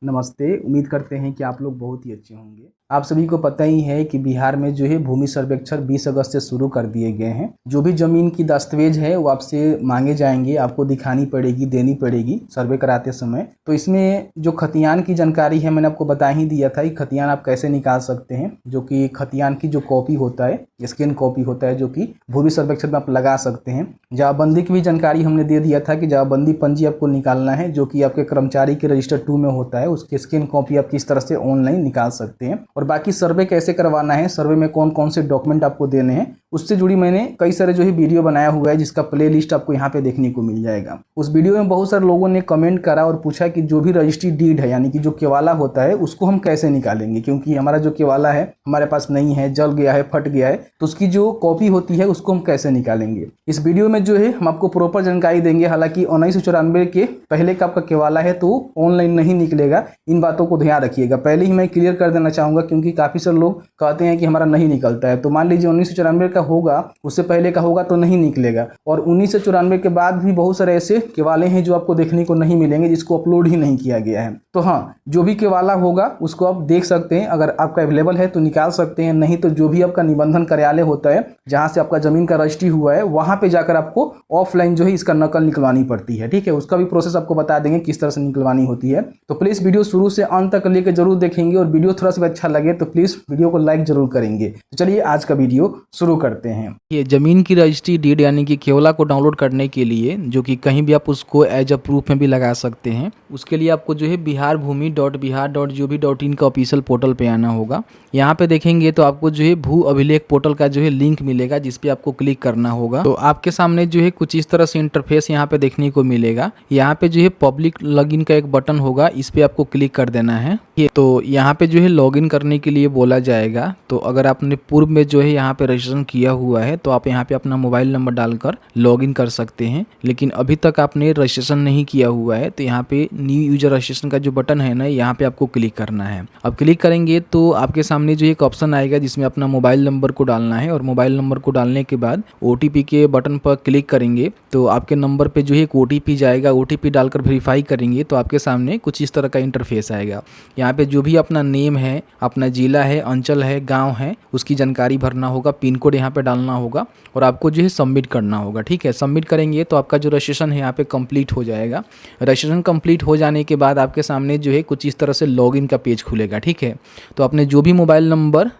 नमस्ते। उम्मीद करते हैं कि आप लोग बहुत ही अच्छे होंगे। आप सभी को पता ही है कि बिहार में जो है भूमि सर्वेक्षण 20 अगस्त से शुरू कर दिए गए हैं। जो भी जमीन की दस्तावेज है वो आपसे मांगे जाएंगे, आपको दिखानी पड़ेगी, देनी पड़ेगी सर्वे कराते समय। तो इसमें जो खतियान की जानकारी है मैंने आपको बता ही दिया था कि खतियान आप कैसे निकाल सकते हैं, जो कि खतियान की जो कॉपी होता है, स्कैन कॉपी होता है, जो कि भूमि सर्वेक्षण में आप लगा सकते हैं। जवाबबंदी की भी जानकारी हमने दे दिया था कि जवाबबंदी पंजी आपको निकालना है, जो कि आपके कर्मचारी के रजिस्टर 2 में होता है। उसकी स्कैन कॉपी आप किस तरह से ऑनलाइन निकाल सकते हैं और बाकी सर्वे कैसे करवाना है, सर्वे में कौन कौन से डॉक्यूमेंट आपको देने हैं, उससे जुड़ी मैंने कई सारे जो है वीडियो बनाया हुआ है, जिसका प्लेलिस्ट आपको यहाँ पे देखने को मिल जाएगा। उस वीडियो में बहुत सारे लोगों ने कमेंट करा और पूछा कि जो भी रजिस्ट्री डीड है, यानी कि जो केवाला होता है, उसको हम कैसे निकालेंगे, क्योंकि हमारा जो केवाला है हमारे पास नहीं है, जल गया है, फट गया है, तो उसकी जो कॉपी होती है उसको हम कैसे निकालेंगे। इस वीडियो में जो है हम आपको प्रॉपर जानकारी देंगे। हालांकि 1994 के पहले का आपका केवाला है तो ऑनलाइन नहीं निकलेगा, इन बातों को ध्यान रखिएगा। पहले ही मैं क्लियर कर देना चाहूँगा, क्योंकि काफ़ी सारे लोग कहते हैं कि हमारा नहीं निकलता है। तो मान लीजिए 1994 का होगा, उससे पहले का होगा तो नहीं निकलेगा, और 1994 के बाद भी बहुत सारे ऐसे केवाले हैं जो आपको देखने को नहीं मिलेंगे, जिसको अपलोड ही नहीं किया गया है। तो हाँ, जो भी केवाला होगा उसको आप देख सकते हैं, अगर आपका अवेलेबल है तो निकाल सकते हैं, नहीं तो जो भी आपका निबंधन कार्यालय होता है जहाँ से आपका जमीन का रजिस्ट्री हुआ है, वहाँ पे जाकर आपको ऑफलाइन जो है इसका नकल निकलवानी पड़ती है। ठीक है, उसका भी प्रोसेस आपको बता देंगे किस तरह से निकलवानी होती है। तो प्लीज़ वीडियो शुरू से अंत तक लेकर जरूर देखेंगे, और वीडियो थोड़ा सा अच्छा लगे तो प्लीज़ वीडियो को लाइक जरूर करेंगे। तो चलिए आज का वीडियो शुरू करते हैं। ये ज़मीन की रजिस्ट्री डीड यानी कि केवला को डाउनलोड करने के लिए, जो कि कहीं भी आप उसको एज अ प्रूफ में भी लगा सकते हैं, उसके लिए आपको जो है biharbhumi.bihar.gov.in का ऑफिशियल पोर्टल पे आना होगा। यहाँ पे देखेंगे तो आपको जो है भू अभिलेख पोर्टल का जो है लिंक मिलेगा, जिस पे आपको क्लिक करना होगा। तो आपके सामने जो है कुछ इस तरह से इंटरफेस यहाँ पे देखने को मिलेगा। यहाँ पे जो है पब्लिक लॉगिन का एक बटन होगा, इस पे आपको क्लिक कर देना है। तो यहाँ पे जो है लॉगिन करने के लिए बोला जाएगा। तो अगर आपने पूर्व में जो है यहाँ पे रजिस्ट्रेशन किया हुआ है तो आप यहाँ पे अपना मोबाइल नंबर डालकर लॉगिन कर सकते हैं, लेकिन अभी तक आपने रजिस्ट्रेशन नहीं किया हुआ है तो यहाँ पे न्यू यूजर रजिस्ट्रेशन का जो बटन है ना, यहाँ पे आपको क्लिक करना है। अब क्लिक करेंगे तो आपके सामने जो एक ऑप्शन आएगा जिसमें अपना मोबाइल नंबर को डालना है, और मोबाइल नंबर को डालने के बाद OTP के बटन पर क्लिक करेंगे तो आपके नंबर पे जो है एक OTP जाएगा। OTP डालकर वेरीफाई करेंगे तो आपके सामने कुछ इस तरह का इंटरफेस आएगा। यहाँ पे जो भी अपना नेम है, अपना जिला है, अंचल है, गाँव है, उसकी जानकारी भरना होगा, पिन कोड यहाँ पे डालना होगा और आपको जो है सबमिट करना होगा। ठीक है, सबमिट करेंगे तो आपका जो रजिस्ट्रेशन है यहाँ पे कंप्लीट हो जाएगा। रजिस्ट्रेशन कंप्लीट हो जाने के बाद आपके सामने जो है कुछ इस तरह से लॉगिन का पेज खुलेगा। ठीक है, तो आपने जो भी मोबाइल नंबर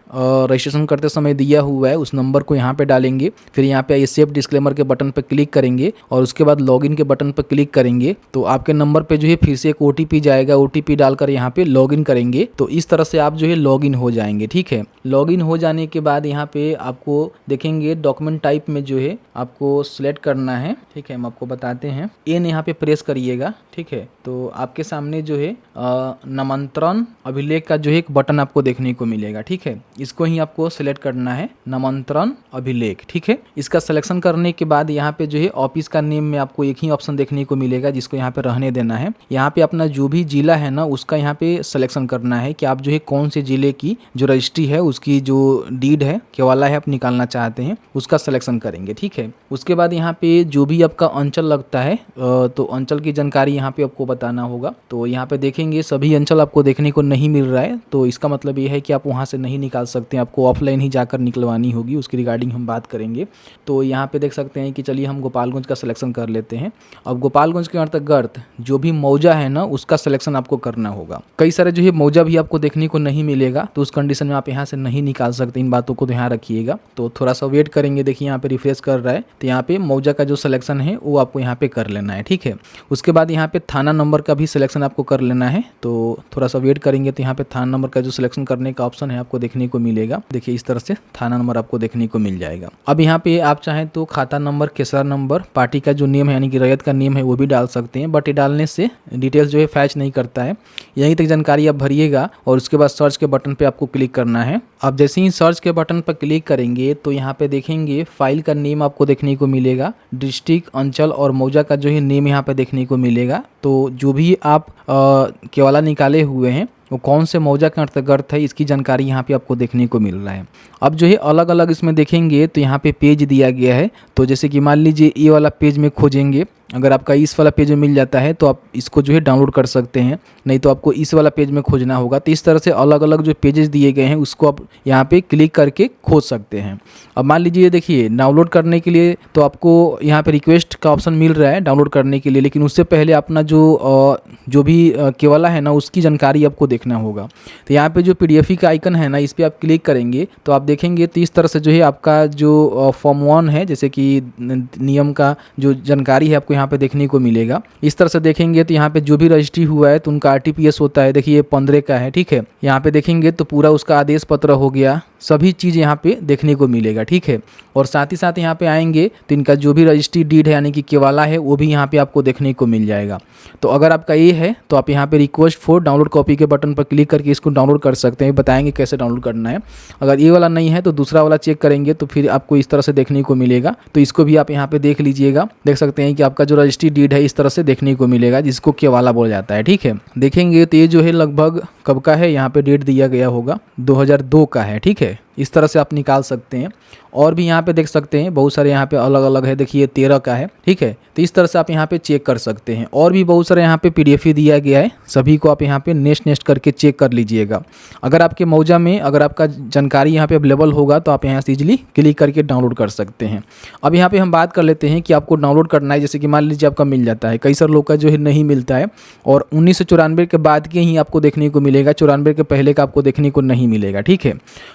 रजिस्ट्रेशन करते समय दिया हुआ है उस नंबर को यहाँ पे डालेंगे, फिर यहाँ पे सेव डिस्क्लेमर के बटन पर क्लिक करेंगे और उसके बाद लॉगिन के बटन पर क्लिक करेंगे तो आपके नंबर पे जो है फिर से एक OTP जाएगा। OTP डालकर यहाँ पे लॉगिन करेंगे तो इस तरह से आप जो है लॉगिन हो जाएंगे। ठीक है, लॉगिन हो जाने के बाद यहाँ पे आपको देखेंगे डॉक्यूमेंट टाइप में जो है आपको सिलेक्ट करना है। ठीक है, हम आपको बताते हैं, एन यहाँ पे प्रेस करिएगा। ठीक है, तो आपके सामने जो है नामांतरण अभिलेख का जो है एक बटन आपको देखने को मिलेगा। ठीक है, इसको ही आपको सिलेक्ट करना है, नामांतरण अभिलेख। ठीक है, इसका सिलेक्शन करने के बाद यहाँ पे जो है ऑफिस का नेम में आपको एक ही ऑप्शन देखने को मिलेगा, जिसको यहाँ पे रहने देना है। यहाँ पे अपना जो भी जिला है ना उसका यहाँ पे सिलेक्शन करना है कि आप जो है कौन से जिले की जो रजिस्ट्री है, उसकी जो डीड है, केवाला है, आप निकालना चाहते हैं, उसका सिलेक्शन करेंगे। ठीक है, उसके बाद यहाँ पे जो भी आपका अंचल लगता है तो अंचल की जानकारी यहाँ पे आपको बताना होगा। तो यहाँ पे देखेंगे सभी अंचल आपको देखने को नहीं मिल रहा है, तो इसका मतलब ये है कि आप वहाँ से नहीं निकाल सकते हैं, आपको ऑफलाइन ही जाकर निकलवानी होगी। उसकी रिगार्डिंग हम बात करेंगे। तो यहाँ पे देख सकते हैं कि चलिए हम गोपालगंज का सिलेक्शन कर लेते हैं। अब गोपालगंज के अंतर्गत जो भी मौजा है ना उसका सिलेक्शन आपको करना होगा। कई सारे जो है मौजा भी आपको देखने को नहीं मिलेगा, तो उस कंडीशन में आप यहाँ से नहीं निकाल सकते। इन बातों को ध्यान रखिएगा। तो थोड़ा सा वेट करेंगे। देखिए यहाँ पे रिफ्रेश कर रहा है, तो यहाँ पे मौजा का जो सिलेक्शन है वो आपको यहाँ पे कर लेना है। ठीक है, उसके बाद यहाँ पे थाना नंबर का भी सिलेक्शन आपको कर लेना है। तो थोड़ा सा वेट करेंगे तो यहाँ पे थाना नंबर का जो सिलेक्शन करने का ऑप्शन है आपको देखने को मिलेगा। देखिए इस तरह से थाना नंबर आपको देखने को मिल जाएगा। अब यहाँ पे आप चाहें तो खाता नंबर, केसरा नंबर, पार्टी का जो नेम है यानी कि रैयत का नेम है वो भी डाल सकते हैं, बट ये डालने से डिटेल्स जो है फैच नहीं करता है। यहीं तक जानकारी आप भरिएगा और उसके बाद सर्च के बटन पे आपको क्लिक करना है। अब जैसे ही सर्च के बटन पर क्लिक करेंगे तो यहाँ पे देखेंगे फाइल का नेम आपको देखने को मिलेगा, डिस्ट्रिक्ट, अंचल और मौजा का जो है नेम यहाँ पे देखने को मिलेगा। तो जो भी आप केवाला निकाले हुए हैं वो कौन से मौजा के अंतर्गत है इसकी जानकारी यहाँ पे आपको देखने को मिल रहा है। अब जो है अलग अलग इसमें देखेंगे तो यहाँ पे पेज दिया गया है। तो जैसे कि मान लीजिए ये वाला पेज में खोजेंगे अगर आपका इस वाला पेज में मिल जाता है तो आप इसको जो है डाउनलोड कर सकते हैं, नहीं तो आपको इस वाला पेज में खोजना होगा। तो इस तरह से अलग अलग जो पेजेस दिए गए हैं उसको आप यहाँ पे क्लिक करके खोज सकते हैं। अब मान लीजिए देखिए डाउनलोड करने के लिए तो आपको यहाँ पे रिक्वेस्ट का ऑप्शन मिल रहा है डाउनलोड करने के लिए, लेकिन उससे पहले अपना जो भी केवला है ना उसकी जानकारी आपको देखना होगा। तो यहाँ पे जो पीडीएफ का आइकन है ना इस पर आप क्लिक करेंगे तो आप देखेंगे तो इस तरह से जो है आपका जो फॉर्म 1 है, जैसे कि नियम का जो जानकारी है आपको यहाँ पे देखने को मिलेगा। इस तरह से देखेंगे तो यहाँ पे जो भी रजिस्ट्री हुआ है तो उनका आरटीपीएस होता है, देखिए 15 का है, ठीक है। यहाँ पे देखेंगे तो पूरा उसका आदेश पत्र हो गया, सभी चीज़ यहाँ पे देखने को मिलेगा, ठीक है। और साथ ही साथ यहाँ पे आएंगे तो इनका जो भी रजिस्ट्री डीड है यानी कि केवाला है वो भी यहाँ पे आपको देखने को मिल जाएगा। तो अगर आपका ये है तो आप यहाँ पे रिक्वेस्ट फॉर डाउनलोड कॉपी के बटन पर क्लिक करके इसको डाउनलोड कर सकते हैं, बताएंगे कैसे डाउनलोड करना है। अगर ये वाला नहीं है तो दूसरा वाला चेक करेंगे तो फिर आपको इस तरह से देखने को मिलेगा। तो इसको भी आप यहाँ पे देख लीजिएगा, देख सकते हैं कि आपका जो रजिस्ट्री डीड है इस तरह से देखने को मिलेगा, जिसको केवाला बोला जाता है, ठीक है। देखेंगे तो ये जो है लगभग कब का है, यहाँ पे डेट दिया गया होगा 2002 का है, ठीक है। इस तरह से आप निकाल सकते हैं। और भी यहाँ पे देख सकते हैं बहुत सारे यहाँ पे अलग अलग है, देखिए 13 का है, ठीक है। तो इस तरह से आप यहाँ पे चेक कर सकते हैं। और भी बहुत सारे यहाँ पे पीडीएफ दिया गया है, सभी को आप यहाँ पे नेक्स्ट करके चेक कर लीजिएगा। अगर आपके मौजा में अगर आपका जानकारी यहाँ पे अवेलेबल होगा तो आप यहाँ से ईजिली क्लिक करके डाउनलोड कर सकते हैं। अब यहाँ पे हम बात कर लेते हैं कि आपको डाउनलोड करना है, जैसे कि मान लीजिए आपका मिल जाता है, कई सारे लोग का जो है नहीं मिलता है और 1994 के बाद के ही आपको देखने को मिलेगा, 94 के पहले का आपको देखने को नहीं मिलेगा, ठीक है।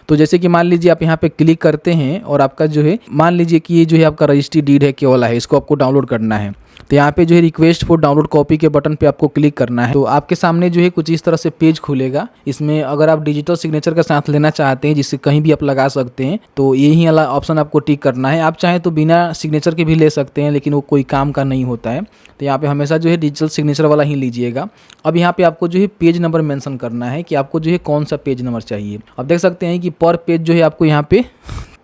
तो जैसे कि मान लीजिए आप यहाँ पे क्लिक करते हैं और आपका जो है मान लीजिए कि ये जो है आपका रजिस्ट्री डीड है केवला है, इसको आपको डाउनलोड करना है। तो यहाँ पे जो है रिक्वेस्ट फॉर डाउनलोड कॉपी के बटन पे आपको क्लिक करना है। तो आपके सामने जो है कुछ इस तरह से पेज खुलेगा। इसमें अगर आप डिजिटल सिग्नेचर के साथ लेना चाहते हैं जिससे कहीं भी आप लगा सकते हैं तो यही वाला ऑप्शन आपको टिक करना है। आप चाहें तो बिना सिग्नेचर के भी ले सकते हैं, लेकिन वो कोई काम का नहीं होता है। तो यहाँ पे हमेशा जो है डिजिटल सिग्नेचर वाला ही लीजिएगा। अब यहाँ पे आपको जो है पेज नंबर मेंशन करना है कि आपको जो है कौन सा पेज नंबर चाहिए। अब देख सकते हैं कि पर पेज जो है आपको यहाँ पे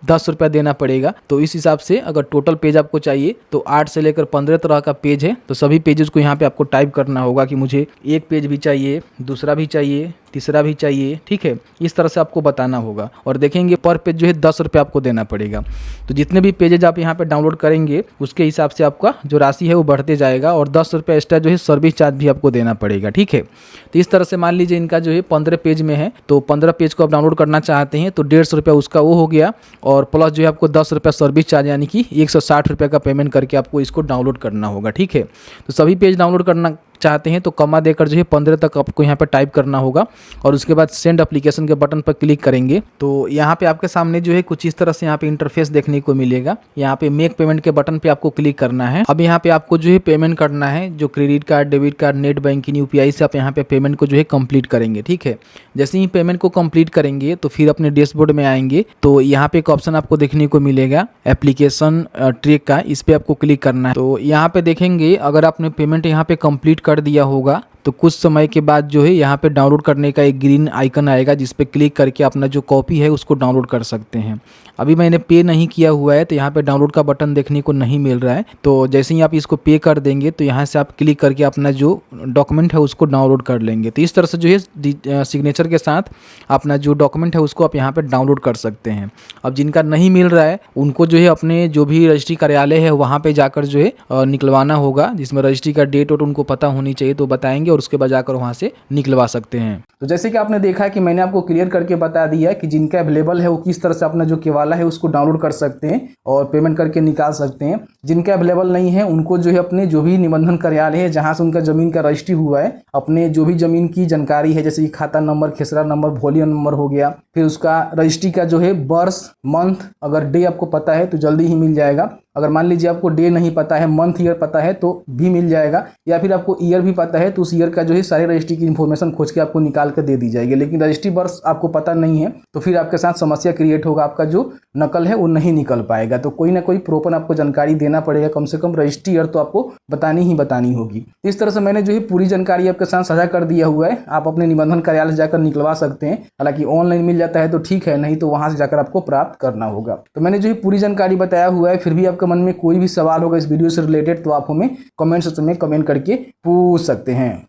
10 रुपया देना पड़ेगा। तो इस हिसाब से अगर टोटल पेज आपको चाहिए तो 8 से लेकर 15 तरह का पेज है, तो सभी पेजेस को यहाँ पे आपको टाइप करना होगा कि मुझे एक पेज भी चाहिए, दूसरा भी चाहिए, तीसरा भी चाहिए, ठीक है। इस तरह से आपको बताना होगा। और देखेंगे पर पेज जो है 10 रुपये आपको देना पड़ेगा। तो जितने भी पेजेज आप यहाँ पे डाउनलोड करेंगे उसके हिसाब से आपका जो राशि है वो बढ़ते जाएगा और 10 रुपये एक्स्ट्रा जो है सर्विस चार्ज भी आपको देना पड़ेगा, ठीक है। तो इस तरह से मान लीजिए इनका जो है 15 पेज में है तो 15 पेज को आप डाउनलोड करना चाहते हैं तो 150 रुपया उसका वो हो गया और प्लस जो है आपको 10 रुपया सर्विस चार्ज यानी कि 160 रुपये का पेमेंट करके आपको इसको डाउनलोड करना होगा, ठीक है। तो सभी पेज डाउनलोड करना चाहते हैं तो कमा देकर जो है 15 तक आपको यहाँ पे टाइप करना होगा और उसके बाद सेंड एप्लीकेशन के बटन पर क्लिक करेंगे तो यहाँ पे आपके सामने जो है कुछ इस तरह से यहाँ पे इंटरफेस देखने को मिलेगा। यहाँ पे मेक पेमेंट के बटन पे आपको क्लिक करना है। अब यहाँ पे आपको जो है पेमेंट करना है, जो credit card, debit card, net banking, UPI से आप यहाँ पे पेमेंट को जो है कंप्लीट करेंगे, ठीक है। जैसे ही पेमेंट को कंप्लीट करेंगे तो फिर अपने डैशबोर्ड में आएंगे तो यहाँ पे एक ऑप्शन आपको देखने को मिलेगा एप्लीकेशन ट्रैक का, इस पे आपको क्लिक करना है। तो यहाँ पे देखेंगे अगर आपने पेमेंट यहाँ पे कंप्लीट कर दिया होगा तो कुछ समय के बाद जो है यहाँ पे डाउनलोड करने का एक ग्रीन आइकन आएगा जिस पे क्लिक करके अपना जो कॉपी है उसको डाउनलोड कर सकते हैं। अभी मैंने पे नहीं किया हुआ है तो यहाँ पे डाउनलोड का बटन देखने को नहीं मिल रहा है। तो जैसे ही आप इसको पे कर देंगे तो यहाँ से आप क्लिक करके अपना जो डॉक्यूमेंट है उसको डाउनलोड कर लेंगे। तो इस तरह से जो है सिग्नेचर के साथ अपना जो डॉक्यूमेंट है उसको आप यहाँ पर डाउनलोड कर सकते हैं। अब जिनका नहीं मिल रहा है उनको जो है अपने जो भी रजिस्ट्री कार्यालय है वहाँ पर जाकर जो है निकलवाना होगा, जिसमें रजिस्ट्री का डेट और उनको पता होनी चाहिए तो बताएंगे और उसके बाद जाकर वहां से निकलवा सकते हैं। तो जैसे कि आपने देखा कि मैंने आपको क्लियर करके बता दिया कि जिनका अवेलेबल है वो किस तरह से अपना जो केवाला है उसको डाउनलोड कर सकते हैं और पेमेंट करके निकाल सकते हैं। जिनका अवेलेबल नहीं है उनको जो है अपने जो भी निबंधन कार्यालय है जहां से उनका जमीन का रजिस्ट्री हुआ है, अपने जो भी जमीन की जानकारी है जैसे कि खाता नंबर, खेसरा नंबर, वॉल्यूम नंबर हो गया, फिर उसका रजिस्ट्री का जो है वर्ष, मंथ, अगर डे आपको पता है तो जल्दी ही मिल जाएगा। अगर मान लीजिए आपको डे नहीं पता है, मंथ, ईयर पता है तो भी मिल जाएगा, या फिर आपको ईयर भी पता है तो उस ईयर का जो है सारे रजिस्ट्री की इन्फॉर्मेशन खोज के आपको निकाल कर दे दी जाएगी। लेकिन रजिस्ट्री वर्ष आपको पता नहीं है तो फिर आपके साथ समस्या क्रिएट होगा, आपका जो नकल है वो नहीं निकल पाएगा। तो कोई ना कोई प्रॉपर आपको जानकारी देना पड़ेगा, कम से कम रजिस्ट्री ईयर तो आपको बतानी ही बतानी होगी। इस तरह से मैंने जो है पूरी जानकारी आपके साथ साझा कर दिया हुआ है। आप अपने निबंधन कार्यालय जाकर निकलवा सकते हैं, हालांकि ऑनलाइन मिल जाता है तो ठीक है, नहीं तो वहां से जाकर आपको प्राप्त करना होगा। तो मैंने जो है पूरी जानकारी बताया हुआ है। फिर भी आपके मन में कोई भी सवाल होगा इस वीडियो से रिलेटेड तो आप हमें कमेंट सेक्शन में कमेंट करके पूछ सकते हैं।